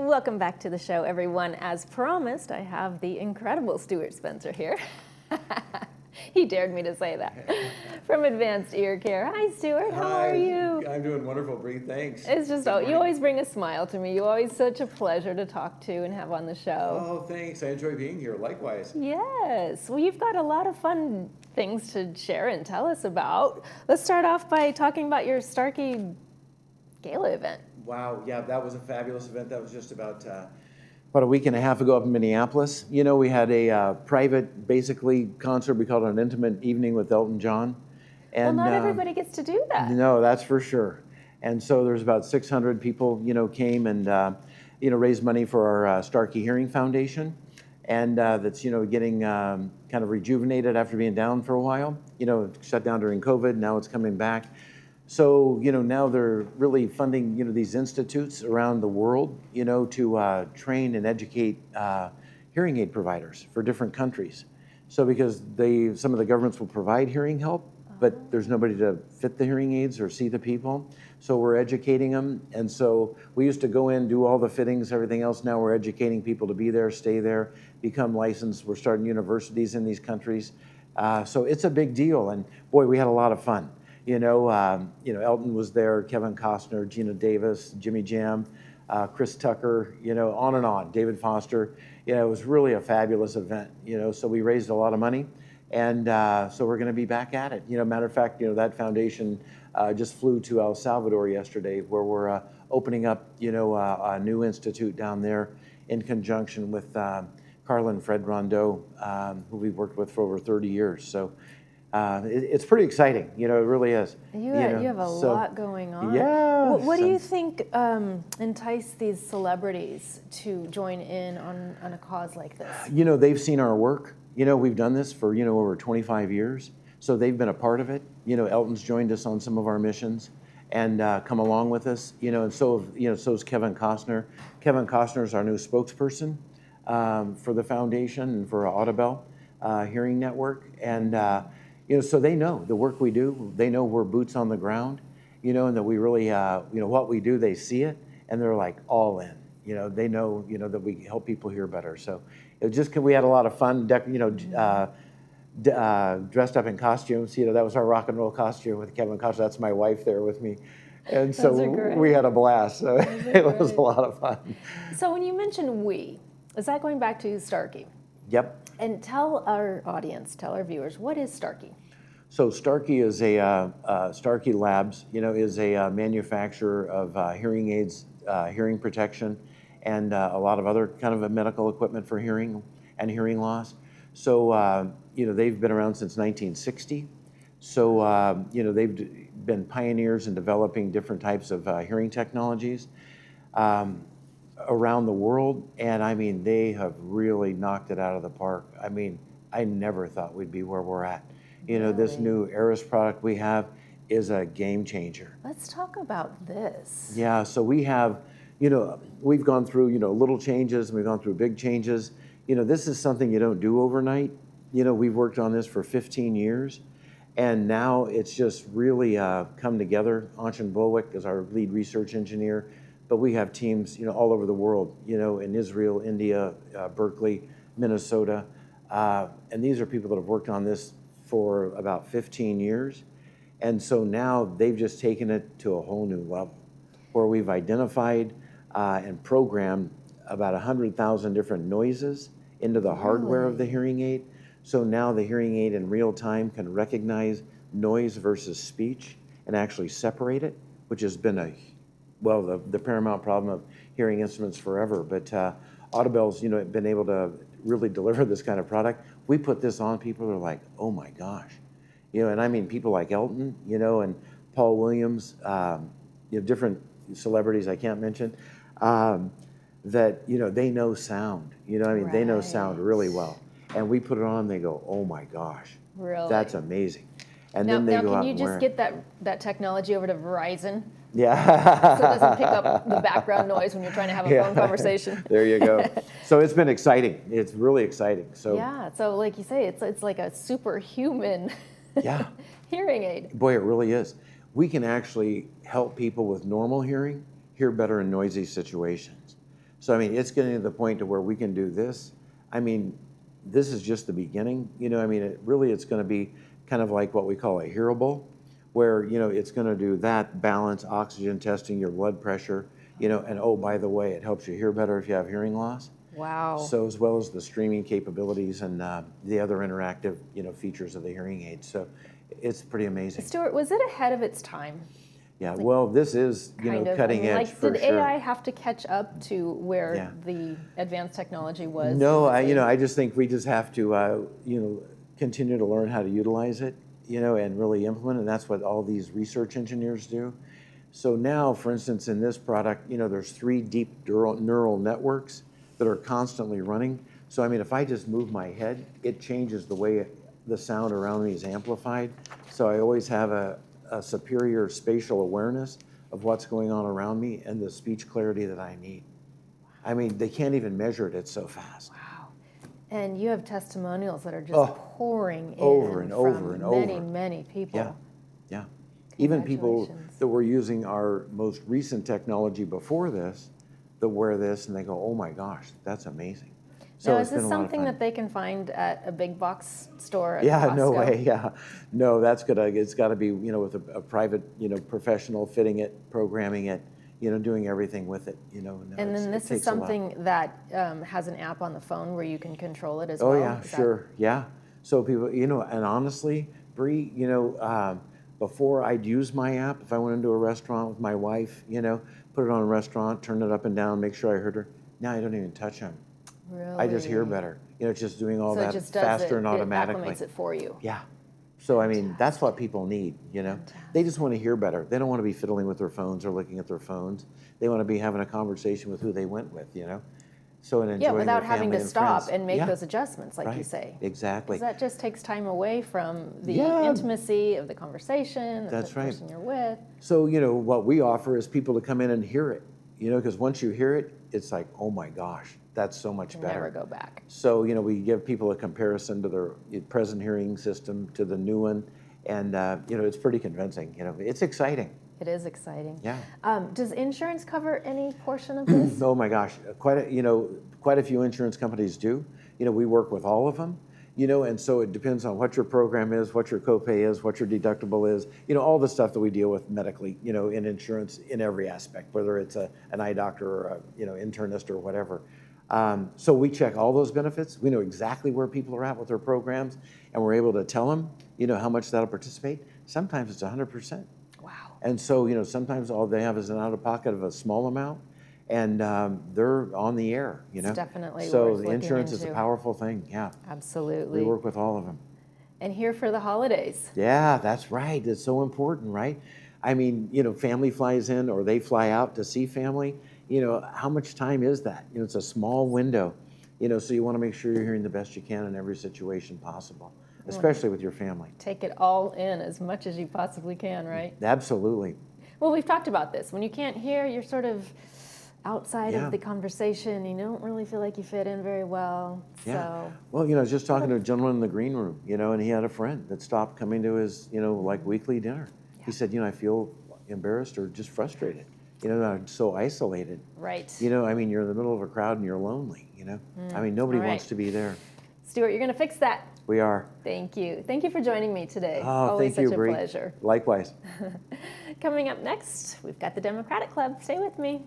Welcome back to the show, everyone. As promised, I have the incredible Stuart Spencer here. He dared me to say that. From Advanced Ear Care. Hi, Stuart. How are you? I'm doing wonderful, Bree. Thanks. It's just, you always bring a smile to me. You're always such a pleasure to talk to and have on the show. Oh, thanks. I enjoy being here. Likewise. Yes. Well, you've got a lot of fun things to share and tell us about. Let's start off by talking about your Starkey Gala event. Wow. Yeah, that was a fabulous event. That was just about a week and a half ago up in Minneapolis. You know, we had a private, basically, concert. We called it an intimate evening with Elton John. And, well, not everybody gets to do that. No, that's for sure. And so there's about 600 people, came and, raised money for our Starkey Hearing Foundation. And that's, getting kind of rejuvenated after being down for a while. Shut down during COVID. Now it's coming back. So, now they're really funding, these institutes around the world, to train and educate hearing aid providers for different countries. So because some of the governments will provide hearing help, but there's nobody to fit the hearing aids or see the people. So we're educating them. And so we used to go in, do all the fittings, everything else. Now we're educating people to be there, stay there, become licensed. We're starting universities in these countries. So it's a big deal. And boy, we had a lot of fun. Elton was there, Kevin Costner, Gina Davis, Jimmy Jam, Chris Tucker, on and on, David Foster. It was really a fabulous event, so we raised a lot of money. And so we're going to be back at it. Matter of fact, that foundation just flew to El Salvador yesterday, where we're opening up, a new institute down there in conjunction with Carla and Fred Rondeau, who we've worked with for over 30 years. So it's pretty exciting. It really is. You have a lot going on. Yeah. What do you think enticed these celebrities to join in on a cause like this? They've seen our work. We've done this for, over 25 years. So they've been a part of it. Elton's joined us on some of our missions and come along with us. And so is Kevin Costner. Kevin Costner is our new spokesperson for the foundation and for Audibel Hearing Network. And, so they know the work we do. They know we're boots on the ground, and that we really, what we do, they see it, and they're like all in. They know, that we help people hear better. So we had a lot of fun, dressed up in costumes. That was our rock and roll costume with Kevin Costner. That's my wife there with me. And so we had a blast. So it was a lot of fun. So when you mentioned we, is that going back to Starkey? Yep. And tell our audience, tell our viewers, what is Starkey? So Starkey is Starkey Labs, is a manufacturer of hearing aids, hearing protection, and a lot of other kind of medical equipment for hearing and hearing loss. So, they've been around since 1960. So, they've been pioneers in developing different types of hearing technologies around the world. And they have really knocked it out of the park. I never thought we'd be where we're at. Really? This new Eris product we have is a game changer. Let's talk about this. Yeah, so we have, we've gone through, little changes, and we've gone through big changes. This is something you don't do overnight. We've worked on this for 15 years, and now it's just really come together. Anshin Bulwick is our lead research engineer, but we have teams, all over the world, in Israel, India, Berkeley, Minnesota, and these are people that have worked on this for about 15 years. And so now they've just taken it to a whole new level, where we've identified and programmed about 100,000 different noises into the hardware of the hearing aid. So now the hearing aid in real time can recognize noise versus speech and actually separate it, which has been the paramount problem of hearing instruments forever. But Audibel's, been able to really deliver this kind of product. We put this on, people are like, oh my gosh. And people like Elton, and Paul Williams, different celebrities I can't mention, that, they know sound, Right. They know sound really well. And we put it on, they go, oh my gosh. Really? That's amazing. And now, then they go out can you and just wear get that technology over to Verizon? Yeah. So it doesn't pick up the background noise when you're trying to have a phone conversation. There you go. So it's been exciting. It's really exciting. So yeah. So like you say, it's like a superhuman hearing aid. Boy, it really is. We can actually help people with normal hearing hear better in noisy situations. So I mean, it's getting to the point to where we can do this. I mean, this is just the beginning. You know, I mean, it's going to be kind of like what we call a hearable, where, you know, it's going to do that, balance, oxygen testing, your blood pressure, you know, and oh, by the way, it helps you hear better if you have hearing loss. Wow. So as well as the streaming capabilities and the other interactive, you know, features of the hearing aid. So it's pretty amazing. Stuart, was it ahead of its time? Yeah, well, this is, you know, cutting edge for did sure. AI have to catch up to where the advanced technology was? No, I just think we just have to, you know, continue to learn how to utilize it, you know, and really implement it. And that's what all these research engineers do. So now, for instance, in this product, you know, there's 3 deep neural networks that are constantly running. So, I mean, if I just move my head, it changes the way the sound around me is amplified. So I always have a superior spatial awareness of what's going on around me and the speech clarity that I need. I mean, they can't even measure it, it's so fast. Wow. And you have testimonials that are just pouring in over and over and many, over. many people. Yeah, yeah. Even people that were using our most recent technology before this, that wear this and they go, oh my gosh, that's amazing. So now, is this something that they can find at a big box store at Yeah, Costco? no way, yeah. No, it's got to be, you know, with a private, you know, professional fitting it, programming it, you know, doing everything with it, you know. No, and then this is something that has an app on the phone where you can control it as well? Oh yeah, sure, yeah. So people, you know, and honestly, Bree, you know, before I'd use my app, if I went into a restaurant with my wife, you know, put it on a restaurant, turn it up and down, make sure I heard her. Now I don't even touch them. Really? I just hear better. You know, it's just doing all that it just faster and automatically. It acclimates it for you. Yeah. So, I mean, that's what people need, you know. They just want to hear better. They don't want to be fiddling with their phones or looking at their phones. They want to be having a conversation with who they went with, you know. So, and enjoying without their having family to and stop friends. and make those adjustments, like right. you say. Exactly. Because that just takes time away from the intimacy of the conversation, that's the right. person you're with. So, you know, what we offer is people to come in and hear it, you know, because once you hear it, it's like, oh my gosh, that's so much better. Never go back. So, you know, we give people a comparison to their present hearing system to the new one, and, you know, it's pretty convincing. You know, it's exciting. It is exciting. Yeah. Does insurance cover any portion of this? Oh my gosh, quite a few insurance companies do. You know, we work with all of them. You know, and so it depends on what your program is, what your copay is, what your deductible is. You know, all the stuff that we deal with medically. You know, in insurance, in every aspect, whether it's an eye doctor or a internist or whatever. So we check all those benefits. We know exactly where people are at with their programs, and we're able to tell them, you know, how much that'll participate. Sometimes it's 100%. Wow. And so, you know, sometimes all they have is an out-of-pocket of a small amount, and they're on the air, you know. It's definitely so worth the insurance looking is a into. powerful thing, yeah. Absolutely. We work with all of them. And here for the holidays. Yeah, that's right. It's so important, right? I mean, you know, family flies in or they fly out to see family. You know, how much time is that? You know, it's a small window. You know, so you want to make sure you're hearing the best you can in every situation possible, especially with your family. Take it all in as much as you possibly can, right? Absolutely. Well, we've talked about this. When you can't hear, you're sort of outside Yeah. of the conversation. You don't really feel like you fit in very well. Yeah. So, Well, you know, I was just talking to a gentleman in the green room, you know, and he had a friend that stopped coming to his, you know, like weekly dinner. He said, you know, I feel embarrassed or just frustrated. You know, I'm so isolated. right. You know, I mean, you're in the middle of a crowd and you're lonely, you know. I mean, nobody all right. wants to be there. Stuart, you're going to fix that. We are. Thank you. Thank you for joining me today. Oh, Always thank you, such a Bree. pleasure. Likewise. Coming up next, we've got the Democratic Club. Stay with me.